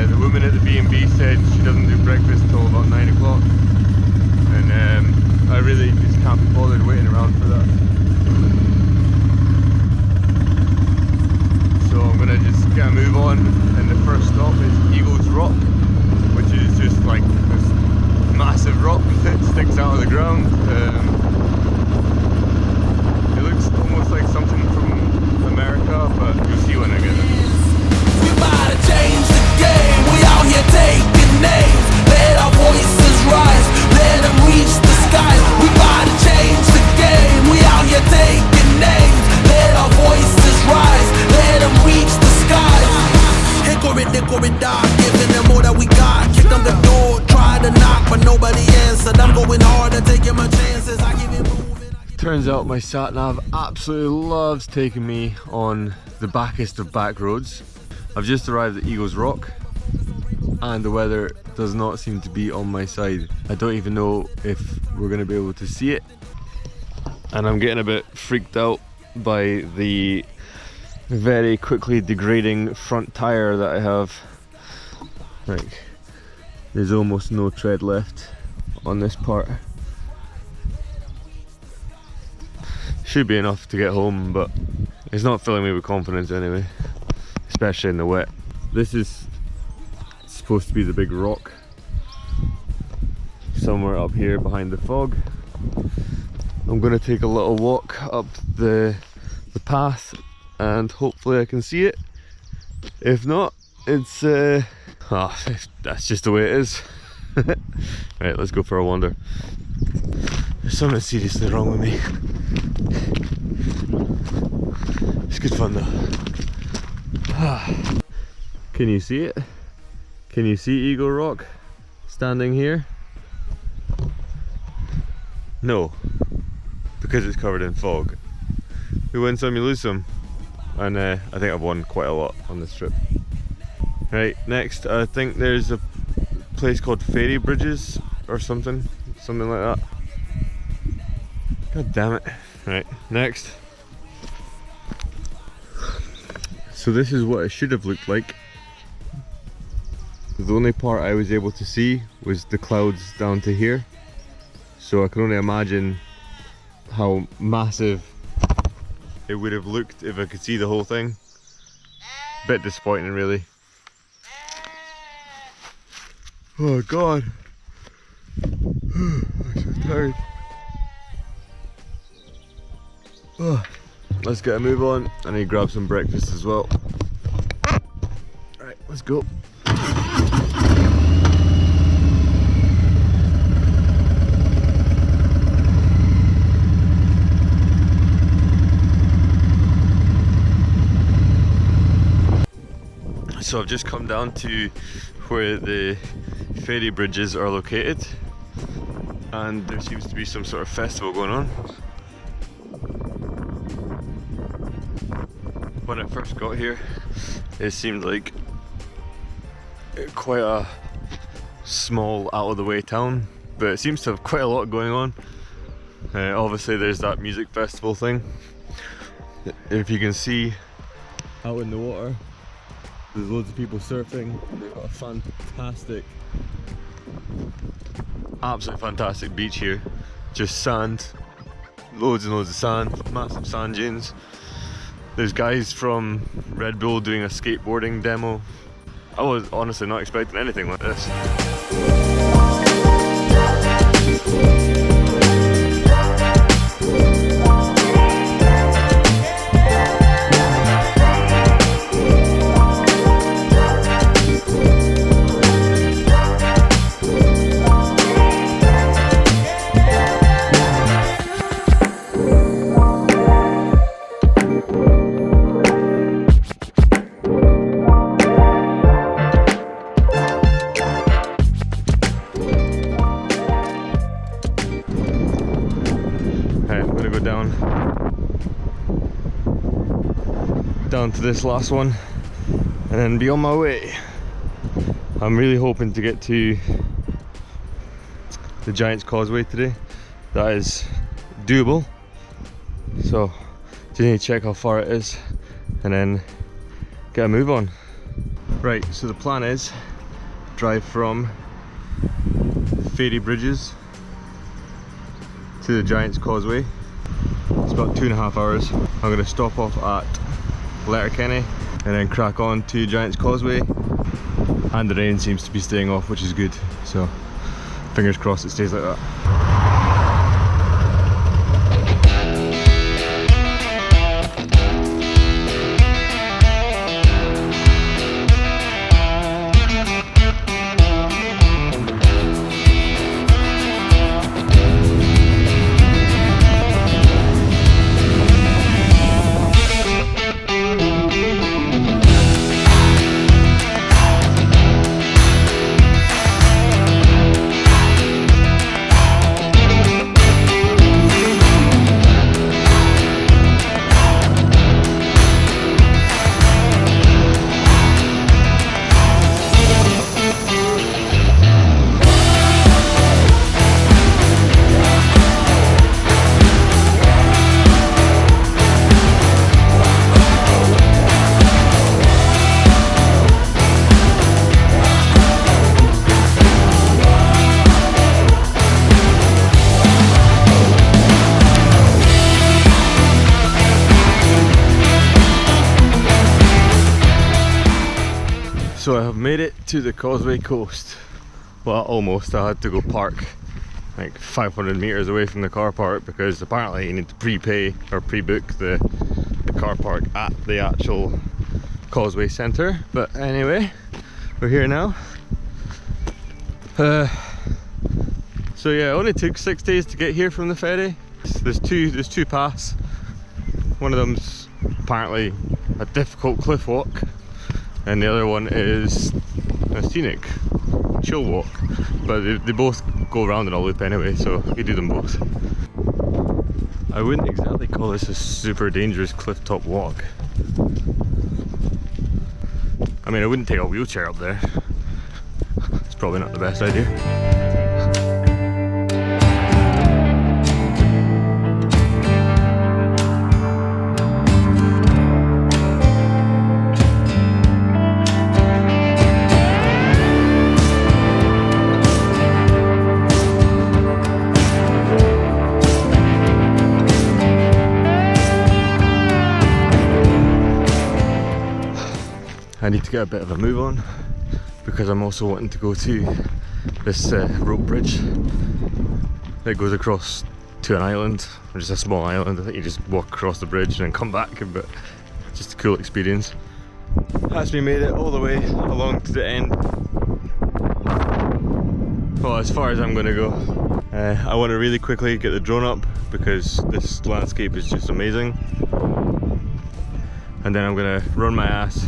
the woman at the B&B said she doesn't do breakfast till about 9 o'clock, and I really just can't be bothered waiting around for that. So I'm gonna just get a move on, and the first stop is Eagle's Rock, which is just like this massive rock that sticks out of the ground. It looks almost like something from America, but you'll see when I get there. We about to change the game. We out here taking names. Let our voices rise. Let them reach the skies. We about to change the game. We out here taking names. Let our voices rise. Let them reach the skies. Hickory dock, giving them all that we got. Kick on the door, try to knock, but nobody answered. I'm going harder, taking my chances. I keep it moving. Turns out my sat nav absolutely loves taking me on the backest of back roads. I've just arrived at Eagle's Rock, and the weather does not seem to be on my side. I don't even know if we're going to be able to see it, and I'm getting a bit freaked out by the very quickly degrading front tire that I have. Like, there's almost no tread left on this part. Should be enough to get home, but it's not filling me with confidence anyway, especially in the wet. This is supposed to be the big rock somewhere up here behind the fog. I'm going to take a little walk up the path and hopefully I can see it. If not, it's that's just the way it is. Right, let's go for a wander. There's something seriously wrong with me. It's good fun though. Can you see it? Can you see Eagle Rock standing here? No, because it's covered in fog. You win some, you lose some. And I think I've won quite a lot on this trip. Right, next I think there's a place called Ferry Bridges or something like that. God damn it. Right, next. So this is what it should have looked like. The only part I was able to see was the clouds down to here. So I can only imagine how massive it would have looked if I could see the whole thing. Bit disappointing really. Oh god. I'm so tired. Oh. Let's get a move on. I need to grab some breakfast as well. Right, let's go. So I've just come down to where the ferry bridges are located, and there seems to be some sort of festival going on. When I first got here, it seemed like quite a small, out of the way town, but it seems to have quite a lot going on. Obviously there's that music festival thing. If you can see out in the water, there's loads of people surfing. They've got a fantastic, absolutely fantastic beach here. Just sand, loads and loads of sand, massive sand dunes. There's guys from Red Bull doing a skateboarding demo. I was honestly not expecting anything like this. Down to this last one and then be on my way. I'm really hoping to get to the Giant's Causeway today. That is doable, so just need to check how far it is and then get a move on. Right, so the plan is drive from Ferry Bridges to the Giant's Causeway. It's about 2.5 hours. I'm going to stop off at Letterkenny and then crack on to Giant's Causeway, and the rain seems to be staying off, which is good, so fingers crossed it stays like that. So I have made it to the Causeway coast. Well, almost. I had to go park like 500 meters away from the car park because apparently you need to prepay or pre-book the car park at the actual Causeway centre. But anyway, we're here now. So yeah, it only took 6 days to get here from the ferry. There's two paths. One of them's apparently a difficult cliff walk, and the other one is a scenic chill walk, but they both go around in a loop anyway, so you do them both. I wouldn't exactly call this a super dangerous cliff top walk. I mean, I wouldn't take a wheelchair up there. It's probably not the best idea. I need to get a bit of a move on because I'm also wanting to go to this rope bridge that goes across to an island, or just a small island. I think you just walk across the bridge and then come back, but just a cool experience. That's me made it all the way along to the end. Well, as far as I'm going to go. I want to really quickly get the drone up because this landscape is just amazing. And then I'm going to run my ass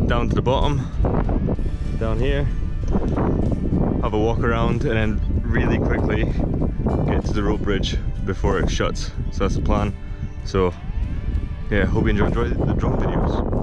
down to the bottom, down here, have a walk around, and then really quickly get to the rope bridge before it shuts. So that's the plan. So yeah, hope you enjoy the drone videos.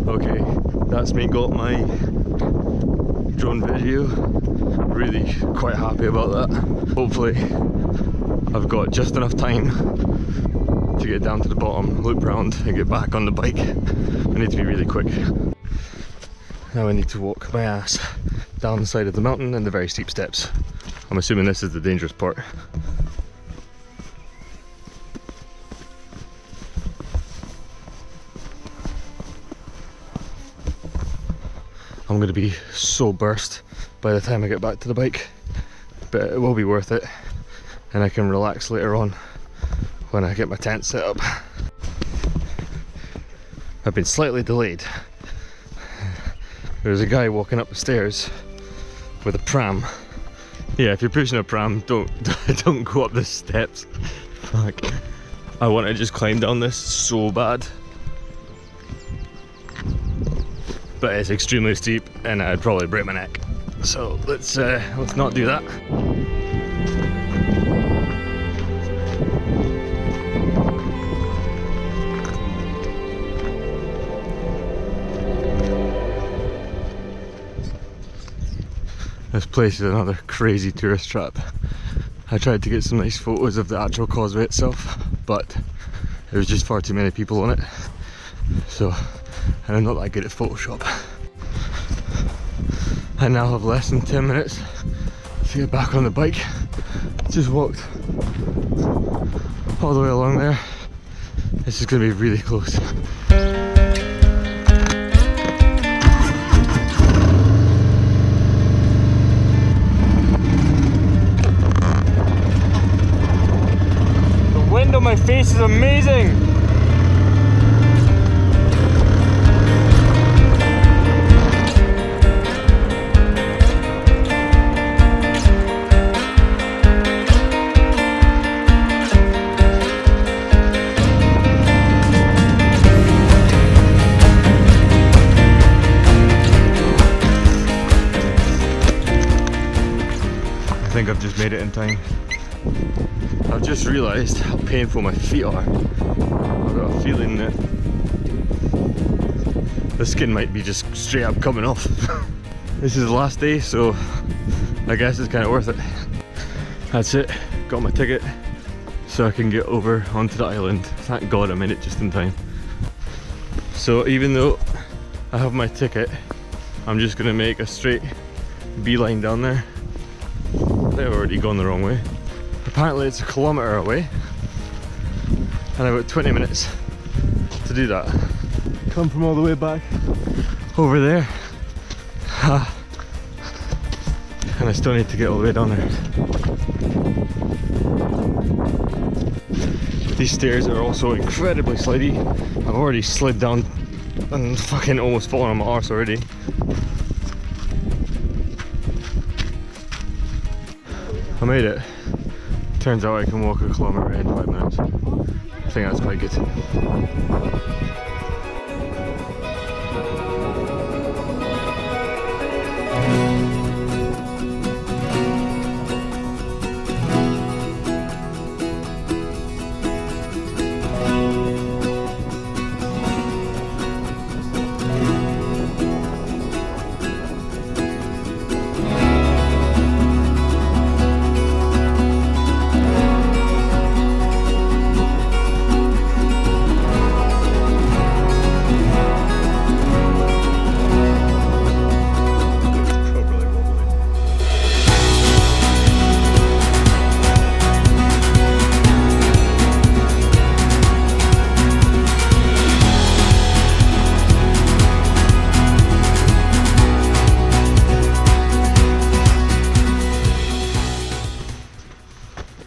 Okay, that's me got my drone video. Really quite happy about that. Hopefully I've got just enough time to get down to the bottom, loop round and get back on the bike. I need to be really quick. Now I need to walk my ass down the side of the mountain and the very steep steps. I'm assuming this is the dangerous part. I'm going to be so burst by the time I get back to the bike, but it will be worth it, and I can relax later on when I get my tent set up. I've been slightly delayed. There's a guy walking up the stairs with a pram. Yeah, if you're pushing a pram, don't go up the steps. Fuck. I want to just climb down this so bad, but it's extremely steep and I'd probably break my neck. So let's not do that. This place is another crazy tourist trap. I tried to get some nice photos of the actual causeway itself, but there was just far too many people on it. So, and I'm not that good at Photoshop. I now have less than 10 minutes to get back on the bike. Just walked all the way along there. This is going to be really close. The wind on my face is amazing! I think I've just made it in time. I've just realised how painful my feet are. I've got a feeling that the skin might be just straight up coming off. This is the last day, so I guess it's kind of worth it. That's it, got my ticket so I can get over onto the island. Thank God I made it just in time. So even though I have my ticket, I'm just going to make a straight beeline down there. They've already gone the wrong way. Apparently it's a kilometre away and I've got 20 minutes to do that. Come from all the way back over there and I still need to get all the way down there. These stairs are also incredibly slidey. I've already slid down and fucking almost fallen on my arse already. I made it. Turns out I can walk a kilometre in 5 minutes. I think that's quite good.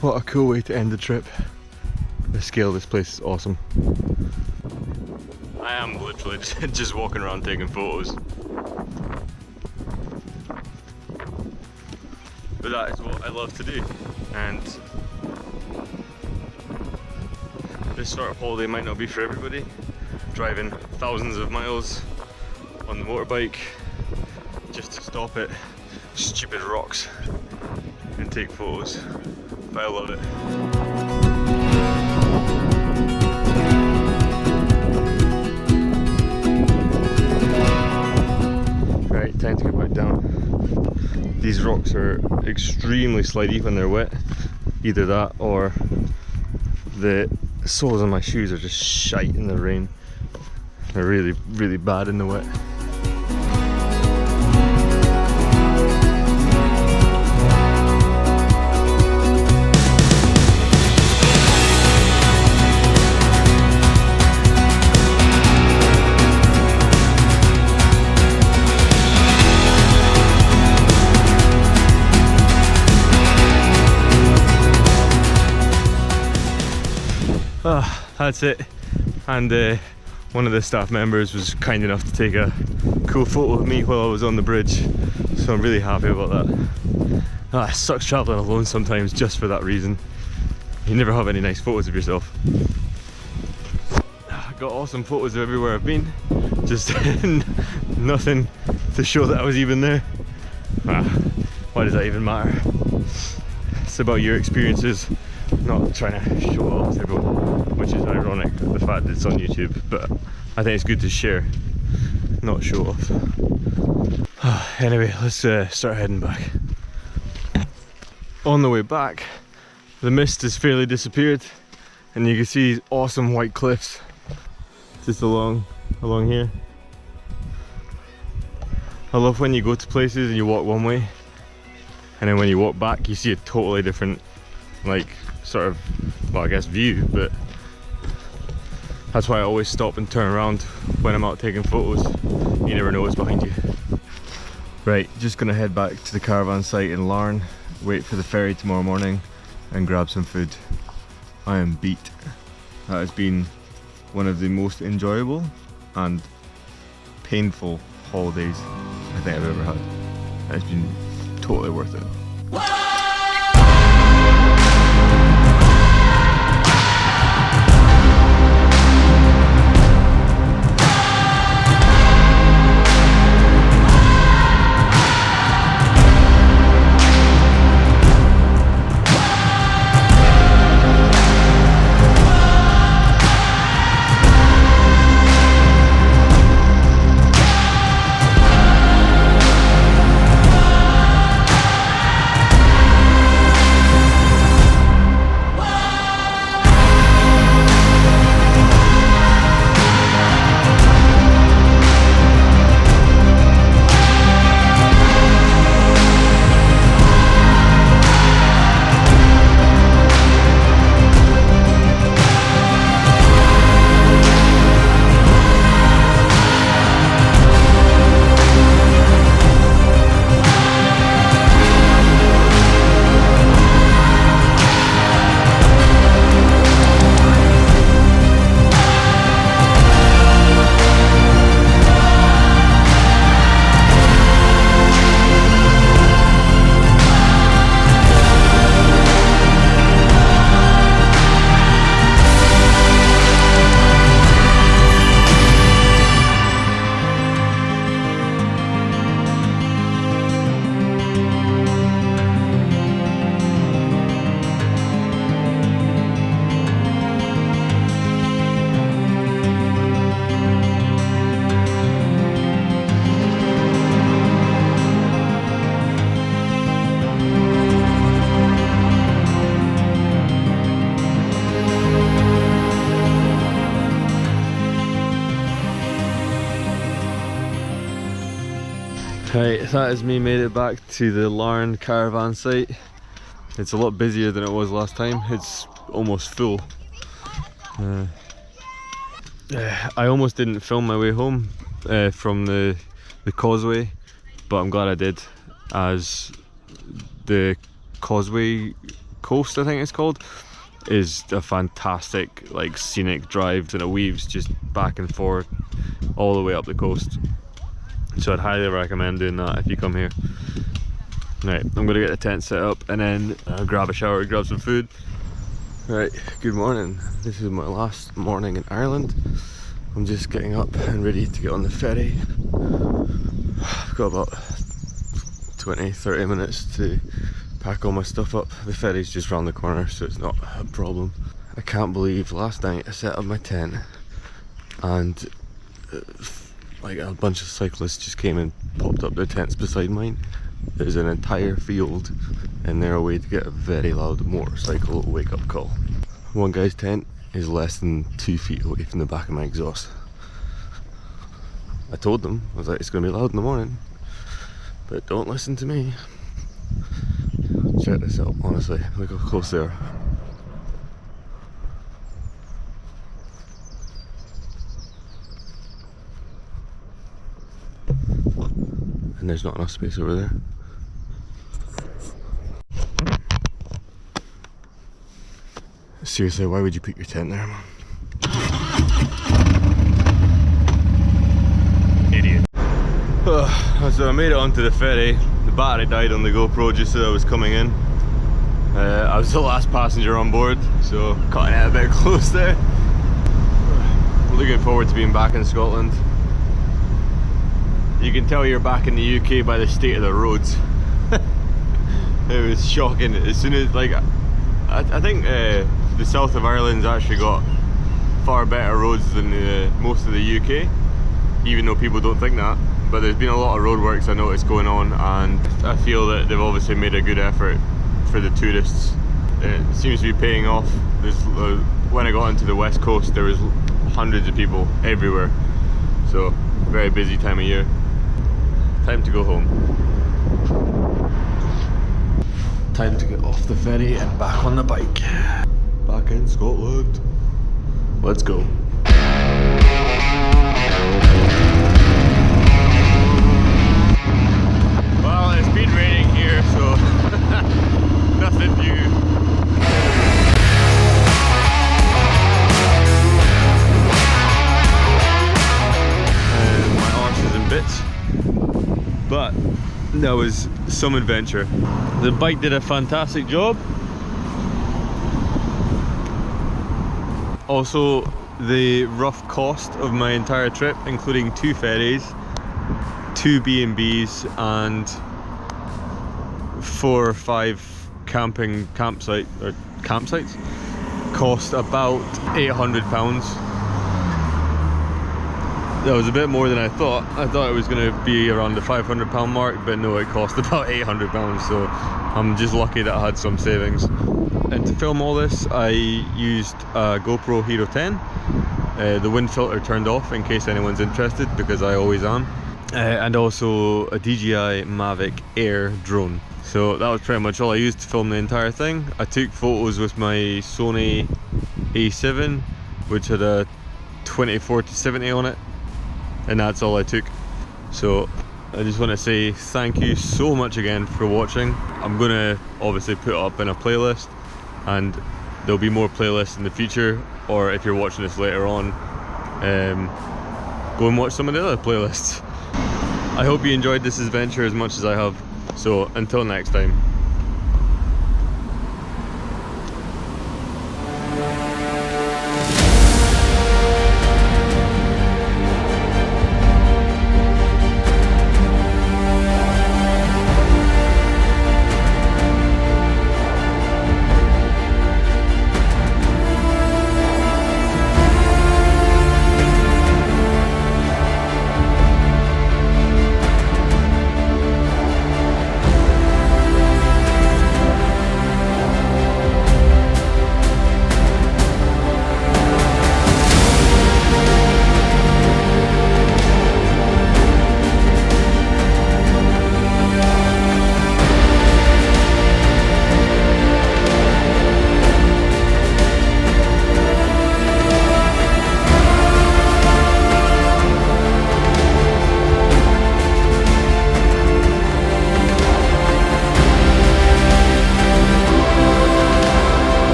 What a cool way to end the trip. The scale of this place is awesome. I am literally just walking around taking photos. But that is what I love to do. And this sort of holiday might not be for everybody. Driving thousands of miles on the motorbike just to stop at stupid rocks and take photos. But I love it. time to get back down. These rocks are extremely slidey when they're wet. Either that or the soles of my shoes are just shite in the rain. They're really, really bad in the wet. That's it. And one of the staff members was kind enough to take a cool photo of me while I was on the bridge, so I'm really happy about that. It sucks travelling alone sometimes just for that reason. You never have any nice photos of yourself. Got awesome photos of everywhere I've been, just nothing to show that I was even there. Why does that even matter? It's about your experiences, not trying to show it off to everyone, which is ironic, the fact that it's on YouTube, but I think it's good to share, not show off. Anyway, let's start heading back. On the way back, the mist has fairly disappeared and you can see these awesome white cliffs just along here. I love when you go to places and you walk one way and then when you walk back you see a totally different, like, sort of, well, I guess view, but that's why I always stop and turn around when I'm out taking photos. You never know what's behind you. Right, just gonna head back to the caravan site in Larne, wait for the ferry tomorrow morning and grab some food. I am beat. That has been one of the most enjoyable and painful holidays I think I've ever had. It's been totally worth it. Right, that is me made it back to the Larne caravan site. It's a lot busier than it was last time. It's almost full. I almost didn't film my way home from the Causeway, but I'm glad I did, as the Causeway coast, I think it's called, is a fantastic, like, scenic drive, and it weaves just back and forth all the way up the coast. So I'd highly recommend doing that if you come here. Right, I'm gonna get the tent set up and then grab a shower, grab some food. Right, good morning. This is my last morning in Ireland. I'm just getting up and ready to get on the ferry. I've got about 20-30 minutes to pack all my stuff up. The ferry's just round the corner, so it's not a problem. I can't believe last night I set up my tent and like a bunch of cyclists just came and popped up their tents beside mine. There's an entire field and they're away to get a very loud motorcycle wake up call. One guy's tent is less than 2 feet away from the back of my exhaust. I told them, I was like, it's going to be loud in the morning, but don't listen to me. Check this out, honestly, look how close they are. And there's not enough space over there. Seriously, why would you put your tent there, man? Idiot. So I made it onto the ferry. The battery died on the GoPro just as I was coming in. I was the last passenger on board, so cutting it a bit close there. Looking forward to being back in Scotland. You can tell you're back in the UK by the state of the roads. It was shocking. As soon as, like, I think the south of Ireland's actually got far better roads than most of the UK, even though people don't think that. But there's been a lot of roadworks I noticed going on, and I feel that they've obviously made a good effort for the tourists. It seems to be paying off. There's, when I got into the west coast, there was hundreds of people everywhere. So, very busy time of year. Time to go home. Time to get off the ferry and back on the bike. Back in Scotland. Let's go. Well, it's been raining here, so nothing new. My arse is in bits. But that was some adventure. The bike did a fantastic job. Also, the rough cost of my entire trip, including 2 ferries, 2 B&Bs and 4 or 5 campsites, cost about £800. That was a bit more than I thought. I thought it was going to be around the £500 mark, but no, it cost about £800, so I'm just lucky that I had some savings. And to film all this, I used a GoPro Hero 10. The wind filter turned off in case anyone's interested, because I always am. And also a DJI Mavic Air drone. So that was pretty much all I used to film the entire thing. I took photos with my Sony A7, which had a 2040-70 on it. And that's all I took. So I just want to say thank you so much again for watching. I'm gonna obviously put up in a playlist, and there'll be more playlists in the future, or if you're watching this later on, go and watch some of the other playlists. I hope you enjoyed this adventure as much as I have. So until next time.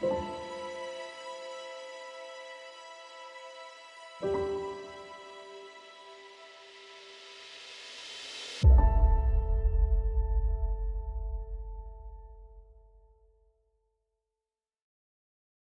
Bye.